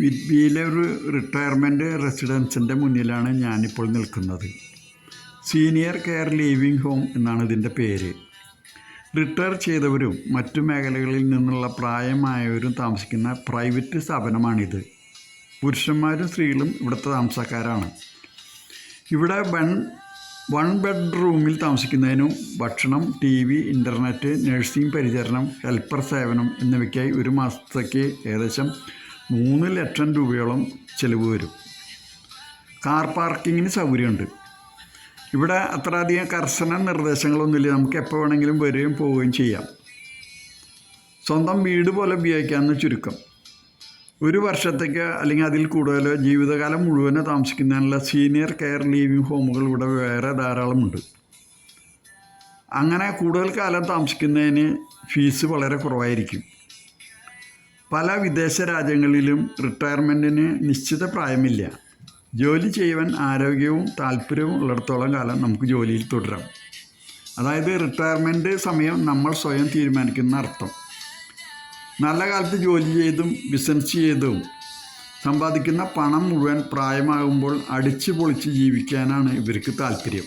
വിഡ്ബിയിലെ ഒരു റിട്ടയർമെൻറ്റ് റെസിഡൻസിൻ്റെ മുന്നിലാണ് ഞാനിപ്പോൾ നിൽക്കുന്നത്. സീനിയർ കെയർ ലീവിംഗ് ഹോം എന്നാണ് ഇതിൻ്റെ പേര്. റിട്ടയർ ചെയ്തവരും മറ്റു മേഖലകളിൽ നിന്നുള്ള പ്രായമായവരും താമസിക്കുന്ന പ്രൈവറ്റ് സ്ഥാപനമാണിത്. പുരുഷന്മാരും സ്ത്രീകളും ഇവിടുത്തെ താമസക്കാരാണ്. ഇവിടെ വൺ ബെഡ്റൂമിൽ താമസിക്കുന്നതിനും ഭക്ഷണം, TV, ഇൻ്റർനെറ്റ്, നഴ്സിംഗ് പരിചരണം, ഹെൽപ്പർ സേവനം എന്നിവയ്ക്കായി ഒരു മാസത്തേക്ക് ഏകദേശം 3 ലക്ഷം രൂപയോളം ചിലവ് വരും. കാർ പാർക്കിങ്ങിന് സൗകര്യമുണ്ട്. ഇവിടെ അത്ര അധികം കർശന നിർദ്ദേശങ്ങളൊന്നുമില്ല. നമുക്ക് എപ്പോൾ വേണമെങ്കിലും വരികയും പോവുകയും ചെയ്യാം. സ്വന്തം വീട് പോലെ ഉപയോഗിക്കാമെന്ന് ചുരുക്കം. ഒരു വർഷത്തേക്ക് അല്ലെങ്കിൽ അതിൽ കൂടുതലോ ജീവിതകാലം മുഴുവനോ താമസിക്കുന്നതിനുള്ള സീനിയർ കെയർ ലീവിംഗ് ഹോമുകൾ ഇവിടെ വേറെ ധാരാളമുണ്ട്. അങ്ങനെ കൂടുതൽ കാലം താമസിക്കുന്നതിന് ഫീസ് വളരെ കുറവായിരിക്കും. പല വിദേശ രാജ്യങ്ങളിലും റിട്ടയർമെൻറ്റിന് നിശ്ചിത പ്രായമില്ല. ജോലി ചെയ്യുവാൻ ആരോഗ്യവും താല്പര്യവും ഉള്ളിടത്തോളം കാലം നമുക്ക് ജോലിയിൽ തുടരാം. അതായത് റിട്ടയർമെൻറ്റ് സമയം നമ്മൾ സ്വയം തീരുമാനിക്കുന്ന അർത്ഥം. നല്ല കാലത്ത് ജോലി ചെയ്തും ബിസിനസ് ചെയ്തും സമ്പാദിക്കുന്ന പണം മുഴുവൻ പ്രായമാകുമ്പോൾ അടിച്ചു പൊളിച്ച് ജീവിക്കാനാണ് ഇവർക്ക് താല്പര്യം.